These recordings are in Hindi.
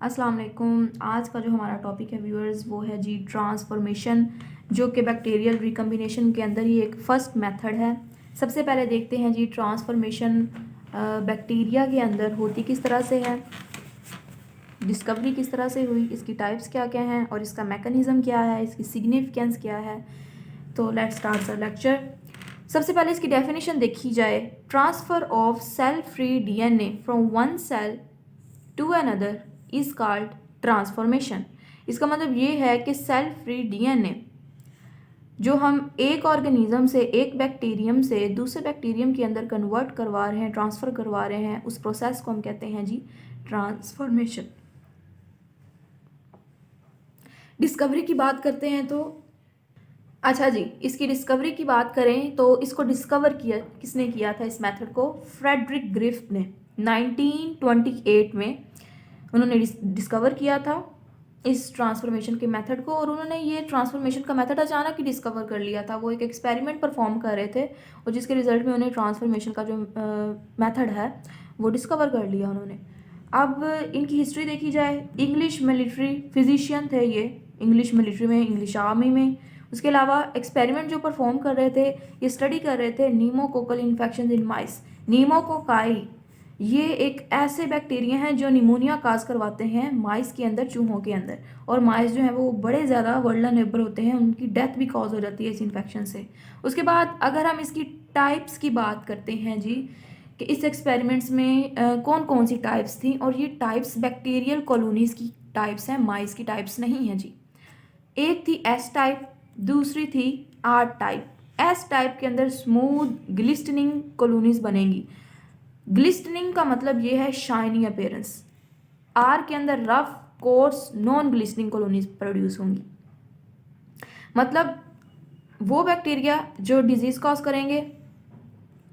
अस्सलाम वालेकुम। आज का जो हमारा टॉपिक है व्यूअर्स वो है जी ट्रांसफॉर्मेशन, जो कि बैक्टीरियल रिकम्बिनेशन के अंदर ही एक फ़र्स्ट मेथड है। सबसे पहले देखते हैं जी ट्रांसफॉर्मेशन बैक्टीरिया के अंदर होती किस तरह से है, डिस्कवरी किस तरह से हुई, इसकी टाइप्स क्या क्या हैं और इसका मैकेनिज़्म क्या है, इसकी सिग्निफिकेंस क्या है। तो लेट्स स्टार्ट द लेक्चर। सबसे पहले इसकी डेफिनेशन देखी जाए। Transfer of cell free DNA from one cell to another is called transformation. इसका मतलब ये है कि सेल फ्री डीएनए जो हम एक ऑर्गेनिज्म से, एक बैक्टीरियम से दूसरे बैक्टीरियम के अंदर कन्वर्ट करवा रहे हैं, ट्रांसफ़र करवा रहे हैं, उस प्रोसेस को हम कहते हैं जी ट्रांसफॉर्मेशन। डिस्कवरी की बात करते हैं तो अच्छा जी, इसकी डिस्कवरी की बात करें तो इसको डिस्कवर किया किसने किया था, इस मेथड को फ्रेडरिक ग्रिफ्थ ने 1928 में उन्होंने डिस्कवर किया था इस ट्रांसफॉर्मेशन के मेथड को। और उन्होंने ये ट्रांसफॉर्मेशन का मेथड अचानक ही डिस्कवर कर लिया था। वो एक एक्सपेरिमेंट परफॉर्म कर रहे थे और जिसके रिजल्ट में उन्हें ट्रांसफॉर्मेशन का जो मेथड है वो डिस्कवर कर लिया उन्होंने। अब इनकी हिस्ट्री देखी जाए, इंग्लिश मिलिट्री फिजिशियन थे ये, इंग्लिश मिलिट्री में, इंग्लिश आर्मी में। उसके अलावा एक्सपेरिमेंट जो परफॉर्म कर रहे थे, ये स्टडी कर रहे थे नीमोकोकल इन्फेक्शन इन माइस। नीमोकोकाई ये एक ऐसे बैक्टीरिया हैं जो निमोनिया काज करवाते हैं माइस के अंदर, चूहों के अंदर। और माइस जो है वो बड़े ज़्यादा वल्नरेबल होते हैं, उनकी डेथ भी कॉज हो जाती है इस इन्फेक्शन से। उसके बाद अगर हम इसकी टाइप्स की बात करते हैं जी, कि इस एक्सपेरिमेंट्स में कौन कौन सी टाइप्स थी, और ये टाइप्स बैक्टीरियल कॉलोनीज़ की टाइप्स हैं, माइस की टाइप्स नहीं हैं जी। एक थी एस टाइप, दूसरी थी आर टाइप। एस टाइप के अंदर स्मूथ ग्लिस्टनिंग कॉलोनीज बनेंगी। ग्लिस्टनिंग का मतलब ये है शाइनी अपीयरेंस। आर के अंदर rough coarse non glistening colonies produce होंगी। मतलब वो बैक्टीरिया जो डिजीज कॉज करेंगे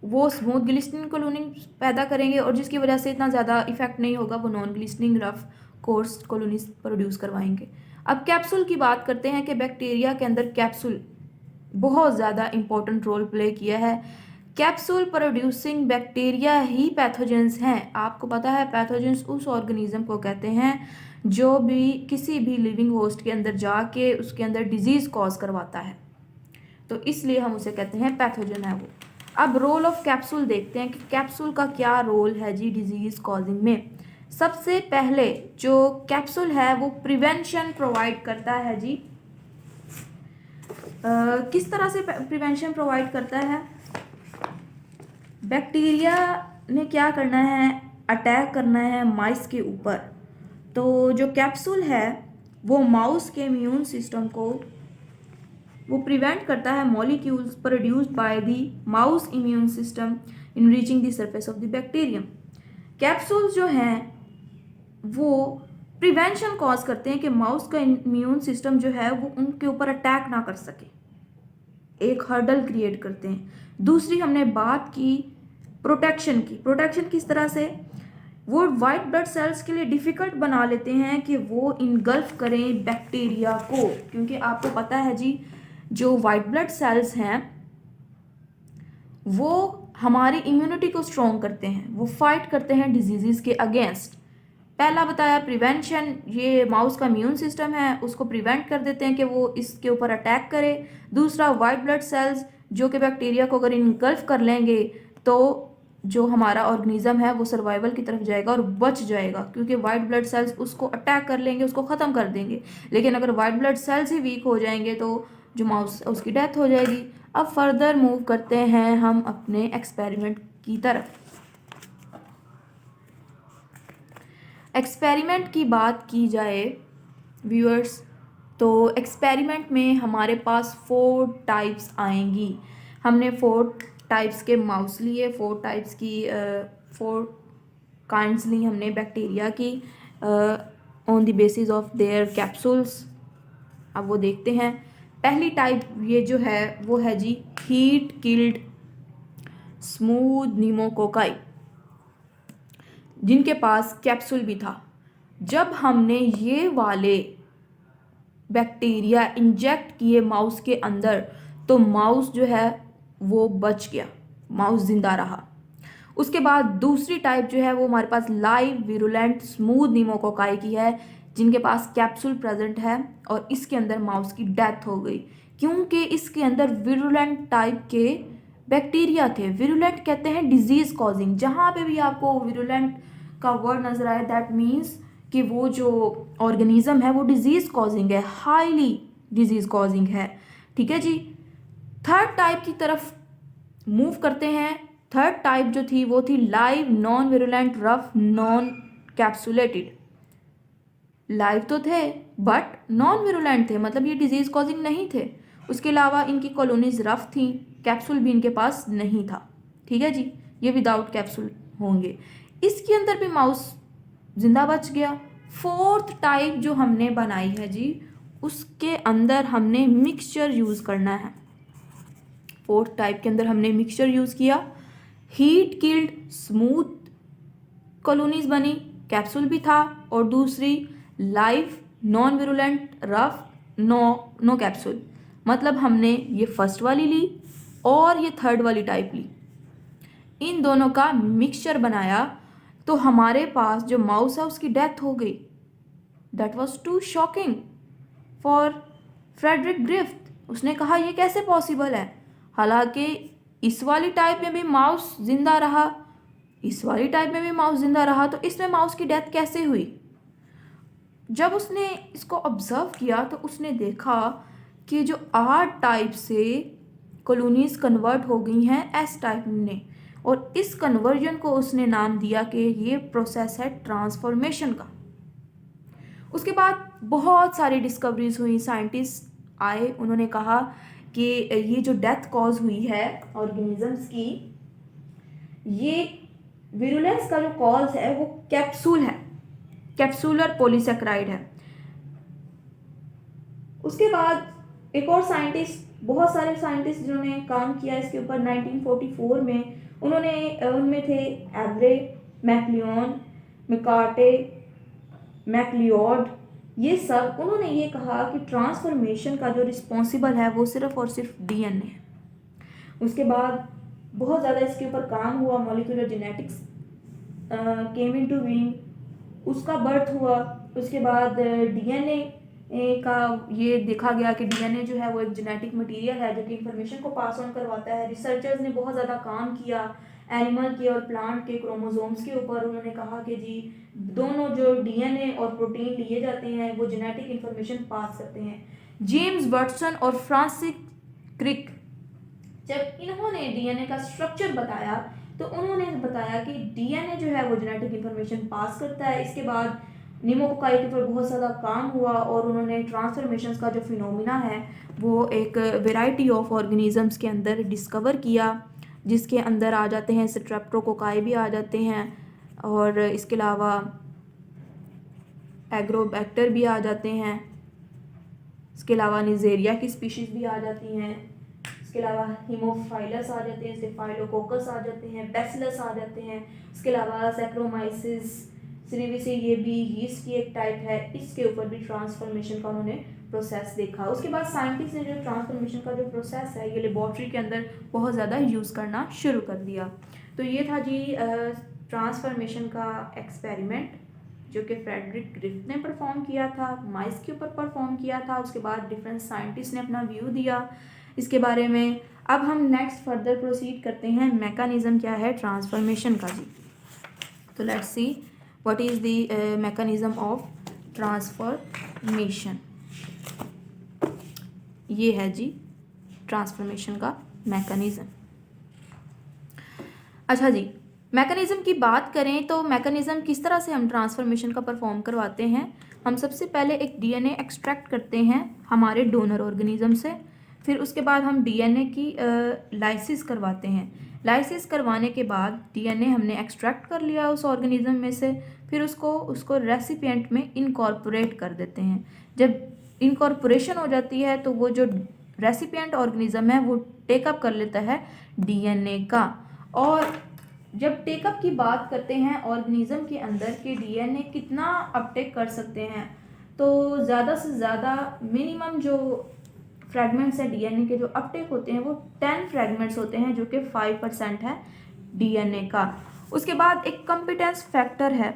वो स्मूथ ग्लिस्टनिंग कॉलोनी पैदा करेंगे, और जिसकी वजह से इतना ज़्यादा इफेक्ट नहीं होगा, वो non glistening rough coarse colonies produce करवाएंगे। अब कैप्सूल की बात करते हैं कि बैक्टीरिया के अंदर कैप्सूल बहुत ज़्यादा इंपॉर्टेंट रोल प्ले किया है। कैप्सूल प्रोड्यूसिंग बैक्टीरिया ही पैथोजेंस हैं। आपको पता है पैथोजेंस उस ऑर्गेनिज्म को कहते हैं जो भी किसी भी लिविंग होस्ट के अंदर जाके उसके अंदर डिजीज कॉज करवाता है, तो इसलिए हम उसे कहते हैं पैथोजन है वो। अब रोल ऑफ कैप्सूल देखते हैं कि कैप्सूल का क्या रोल है जी डिजीज कॉजिंग में। सबसे पहले जो कैप्सूल है वो प्रिवेंशन प्रोवाइड करता है जी। किस तरह से प्रिवेंशन प्रोवाइड करता है? बैक्टीरिया ने क्या करना है, अटैक करना है माइस के ऊपर। तो जो कैप्सूल है वो माउस के इम्यून सिस्टम को वो प्रिवेंट करता है molecules produced by the mouse immune system in reaching the surface of the bacterium. Capsules जो हैं वो प्रिवेंशन कॉज करते हैं कि माउस का इम्यून सिस्टम जो है वो उनके ऊपर अटैक ना कर सके, एक हर्डल क्रिएट करते हैं। दूसरी हमने बात की प्रोटेक्शन की। प्रोटेक्शन किस तरह से? वो वाइट ब्लड सेल्स के लिए डिफ़िकल्ट बना लेते हैं कि वो इनगल्फ करें बैक्टीरिया को, क्योंकि आपको पता है जी जो वाइट ब्लड सेल्स हैं वो हमारी इम्यूनिटी को स्ट्रॉन्ग करते हैं, वो फाइट करते हैं डिजीज़ के अगेंस्ट। पहला बताया प्रिवेंशन, ये माउस का इम्यून सिस्टम है उसको प्रिवेंट कर देते हैं कि वो इसके ऊपर अटैक करे। दूसरा वाइट ब्लड सेल्स जो कि बैक्टीरिया को अगर इनगल्फ कर लेंगे तो जो हमारा ऑर्गेनिज्म है वो सर्वाइवल की तरफ जाएगा और बच जाएगा, क्योंकि वाइट ब्लड सेल्स उसको अटैक कर लेंगे, उसको ख़त्म कर देंगे। लेकिन अगर वाइट ब्लड सेल्स ही वीक हो जाएंगे तो जो माउस उसकी डेथ हो जाएगी। अब फर्दर मूव करते हैं हम अपने एक्सपेरिमेंट की तरफ। एक्सपेरिमेंट की बात की जाए व्यूअर्स, तो एक्सपेरिमेंट में हमारे पास 4 टाइप्स आएंगी। हमने 4 टाइप्स के माउस लिए, 4 टाइप्स की 4 काइंड्स ली हमने बैक्टीरिया की on the basis of their capsules. अब वो देखते हैं। पहली टाइप ये जो है वो है जी हीट किल्ड स्मूथ नीमोकोकाई, जिनके पास कैप्सूल भी था। जब हमने ये वाले बैक्टीरिया इंजेक्ट किए माउस के अंदर तो माउस जो है वो बच गया, माउस जिंदा रहा। उसके बाद दूसरी टाइप जो है वो हमारे पास लाइव विरुलेंट स्मूथ निमोकोकाई की है, जिनके पास कैप्सूल प्रेजेंट है और इसके अंदर माउस की डेथ हो गई क्योंकि इसके अंदर विरुलेंट टाइप के बैक्टीरिया थे। विरुलेंट कहते हैं डिजीज कॉजिंग। जहाँ पे भी आपको विरुलेंट का वर्ड नजर आए दैट मीन्स कि वो जो ऑर्गेनिज्म है वो डिजीज कॉजिंग है, हाईली डिजीज कॉजिंग है। ठीक है जी। थर्ड टाइप की तरफ मूव करते हैं। थर्ड टाइप जो थी वो थी live non virulent rough non capsulated. Live तो थे बट नॉन विरुलेंट थे, मतलब ये डिजीज कॉजिंग नहीं थे। उसके अलावा इनकी कॉलोनीज रफ थी, कैप्सूल भी इनके पास नहीं था। ठीक है जी, ये विदाउट कैप्सूल होंगे। इसके अंदर भी माउस जिंदा बच गया। फोर्थ टाइप जो हमने बनाई है जी, उसके अंदर हमने मिक्सचर यूज करना है। फोर्थ टाइप के अंदर हमने मिक्सचर यूज किया। हीट किल्ड स्मूथ कॉलोनीज बनी, कैप्सूल भी था, और दूसरी live non virulent rough no capsule. मतलब हमने ये फर्स्ट वाली ली और ये थर्ड वाली टाइप ली, इन दोनों का मिक्सचर बनाया तो हमारे पास जो माउस है उसकी डेथ हो गई। That was too shocking for Frederick Griffith. उसने कहा ये कैसे पॉसिबल है, हालांकि इस वाली टाइप में भी माउस जिंदा रहा, इस वाली टाइप में भी माउस जिंदा रहा, तो इसमें माउस की डेथ कैसे हुई। जब उसने इसको ऑब्जर्व किया तो उसने देखा कि जो आर टाइप से कॉलोनीज कन्वर्ट हो गई हैं एस टाइप में, और इस कन्वर्जन को उसने नाम दिया कि ये प्रोसेस है ट्रांसफॉर्मेशन का। उसके बाद बहुत सारी डिस्कवरीज हुई, साइंटिस्ट आए, उन्होंने कहा कि ये जो डेथ कॉज हुई है ऑर्गेनिजम्स की, ये विरुलेंस का जो कॉज है वो कैप्सूल है, कैप्सूलर पॉलीसेक्राइड है। उसके बाद एक और साइंटिस्ट, बहुत सारे साइंटिस्ट जिन्होंने काम किया इसके ऊपर 1944 में, उनमें थे एवरे, मैक्लियोन, मिकार्टे, मैक्लियोड, ये सब। उन्होंने ये कहा कि ट्रांसफॉर्मेशन का जो रिस्पॉन्सिबल है वो सिर्फ और सिर्फ डीएनए है। उसके बाद बहुत ज़्यादा इसके ऊपर काम हुआ, molecular genetics came into being, उसका बर्थ हुआ। उसके बाद डीएनए का ये देखा गया कि डीएनए जो है वो एक जेनेटिक मटेरियल है जो कि इंफॉर्मेशन को पास ऑन करवाता है। रिसर्चर्स ने बहुत ज़्यादा काम किया एनिमल के और प्लांट के क्रोमोसोम्स के ऊपर। उन्होंने कहा कि जी दोनों जो डीएनए और प्रोटीन लिए जाते हैं वो जेनेटिक इंफॉर्मेशन पास करते हैं। जेम्स वाटसन और फ्रांसिस क्रिक, जब इन्होंने डीएनए का स्ट्रक्चर बताया तो उन्होंने बताया कि डीएनए जो है वो जेनेटिक इंफॉर्मेशन पास करता है। इसके बाद निमोकोकाई के ऊपर बहुत ज़्यादा काम हुआ और उन्होंने ट्रांसफॉर्मेशन का जो फिनोमिना है वो एक वेराइटी ऑफ ऑर्गेनिजम्स के अंदर डिस्कवर किया, जिसके अंदर आ जाते हैं स्ट्रेप्टोकोकाई भी आ जाते हैं, और इसके अलावा एग्रोबैक्टर भी आ जाते हैं, इसके अलावा निजेरिया की स्पीशीज़ भी आ जाती हैं, इसके अलावा हीमोफाइलस आ जाते हैं, स्टेफाइलोकोकस आ जाते हैं, बैसिलस आ जाते हैं, इसके अलावा सैक्रोमाइसिस सिरिविसी, ये भी यीस्ट की एक टाइप है, इसके ऊपर भी ट्रांसफॉर्मेशन का उन्होंने प्रोसेस देखा। उसके बाद साइंटिस्ट ने जो ट्रांसफॉर्मेशन का जो प्रोसेस है ये लेबॉर्ट्री के अंदर बहुत ज़्यादा यूज़ करना शुरू कर दिया। तो ये था जी ट्रांसफॉर्मेशन का एक्सपेरिमेंट जो कि फ्रेडरिक ग्रिफ्थ ने परफॉर्म किया था, माइस के ऊपर परफॉर्म किया था। उसके बाद डिफरेंट साइंटिस्ट ने अपना व्यू दिया इसके बारे में। अब हम नेक्स्ट फर्दर प्रोसीड करते हैं, मैकेनिज्म क्या है ट्रांसफॉर्मेशन का जी। तो let's see what is the mechanism of transformation. ये है जी ट्रांसफॉर्मेशन का मैकेनिज्म। अच्छा जी, मैकेनिज्म की बात करें तो मैकेनिज्म किस तरह से हम ट्रांसफॉर्मेशन का परफॉर्म करवाते हैं। हम सबसे पहले एक डीएनए एक्सट्रैक्ट करते हैं हमारे डोनर ऑर्गेनिज्म से, फिर उसके बाद हम डीएनए की लाइसिस करवाते हैं। लाइसिस करवाने के बाद डीएनए हमने एक्सट्रैक्ट कर लिया उस ऑर्गेनिज्म में से, फिर उसको रेसिपिएंट में इनकॉर्पोरेट कर देते हैं। जब इनकॉर्पोरेशन हो जाती है तो वो जो रेसिपिएंट ऑर्गेनिज्म है वो टेकअप कर लेता है डीएनए का। और जब टेकअप की बात करते हैं ऑर्गेनिज्म के अंदर कि डीएनए कितना अपटेक कर सकते हैं, तो ज़्यादा से ज़्यादा मिनिमम जो फ्रैगमेंट्स हैं डीएनए के जो अपटेक होते हैं वो 10 फ्रैगमेंट्स होते हैं, जो कि 5% है डीएनए का। उसके बाद एक कॉम्पिटेंस फैक्टर है,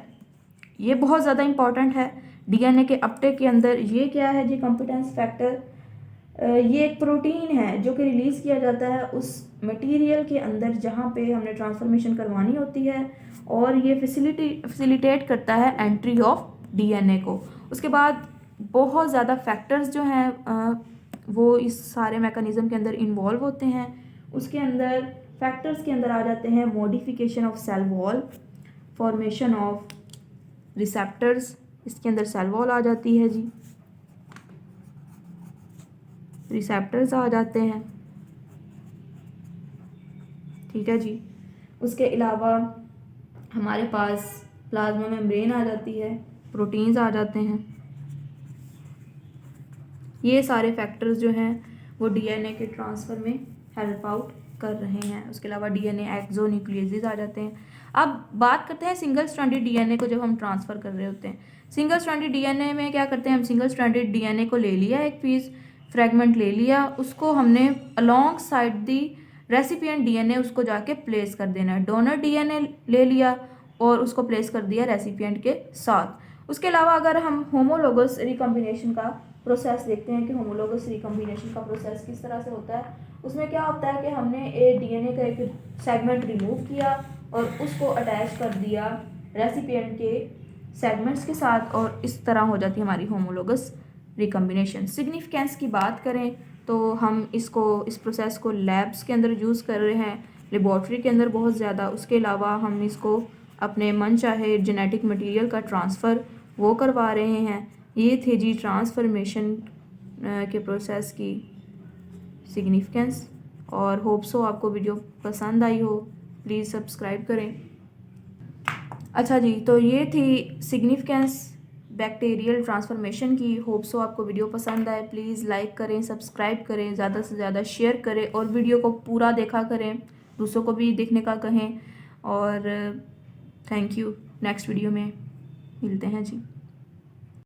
ये बहुत ज़्यादा इंपॉर्टेंट है डीएनए के अपटेक के अंदर। ये क्या है जी कॉम्पिटेंस फैक्टर? ये एक प्रोटीन है जो कि रिलीज़ किया जाता है उस मटेरियल के अंदर जहाँ पे हमने ट्रांसफॉर्मेशन करवानी होती है, और ये फैसिलिटेट करता है एंट्री ऑफ डीएनए को। उसके बाद बहुत ज़्यादा फैक्टर्स जो हैं वो इस सारे मैकेनिज़्म के अंदर इन्वॉल्व होते हैं। उसके अंदर फैक्टर्स के अंदर आ जाते हैं modification of cell wall, formation of receptors, इसके अंदर सेल वॉल आ जाती है जी, रिसेप्टर्स आ जाते हैं, ठीक है जी। उसके अलावा हमारे पास प्लाज्मा मेम्ब्रेन आ जाती है, प्रोटीन्स आ जाते हैं। ये सारे फैक्टर्स जो हैं वो डीएनए के ट्रांसफ़र में हेल्प आउट कर रहे हैं। उसके अलावा डीएनए एक्सोन्यूक्लियसेस आ जाते हैं। अब बात करते हैं सिंगल स्ट्रैंडेड डीएनए को जब हम ट्रांसफ़र कर रहे होते हैं। सिंगल स्ट्रैंडेड डीएनए में क्या करते हैं हम, सिंगल स्ट्रैंडेड डीएनए को ले लिया, एक पीस फ्रेगमेंट ले लिया, उसको हमने अलोंग साइड दी रेसिपिएंट डीएनए उसको जाके प्लेस कर देना है। डोनर डीएनए ले लिया और उसको प्लेस कर दिया रेसिपिएंट के साथ। उसके अलावा अगर हम होमोलोगस रिकॉम्बिनेशन का प्रोसेस देखते हैं कि होमोलोगस रिकॉम्बिनेशन का प्रोसेस किस तरह से होता है, उसमें क्या होता है कि हमने एक डीएनए का एक सेगमेंट रिमूव किया और उसको अटैच कर दिया रेसिपिएंट के सेगमेंट्स के साथ, और इस तरह हो जाती है हमारी होमोलोगस रिकॉम्बिनेशन। सिग्निफिकेंस की बात करें तो हम इस प्रोसेस को लैब्स के अंदर यूज़ कर रहे हैं, लेबॉर्ट्री के अंदर बहुत ज़्यादा। उसके अलावा हम इसको अपने मन चाहे जेनेटिक मटेरियल का ट्रांसफ़र वो करवा रहे हैं। ये थे जी ट्रांसफॉर्मेशन के प्रोसेस की सिग्निफिकेंस, और होप सो आपको वीडियो पसंद आई हो। प्लीज़ सब्सक्राइब करें। अच्छा जी, तो ये थी सिग्निफिकेंस बैक्टीरियल ट्रांसफॉर्मेशन की। होप सो आपको वीडियो पसंद आए। प्लीज़ लाइक करें, सब्सक्राइब करें, ज़्यादा से ज़्यादा शेयर करें और वीडियो को पूरा देखा करें, दूसरों को भी देखने का कहें। और थैंक यू। नेक्स्ट वीडियो में मिलते हैं जी।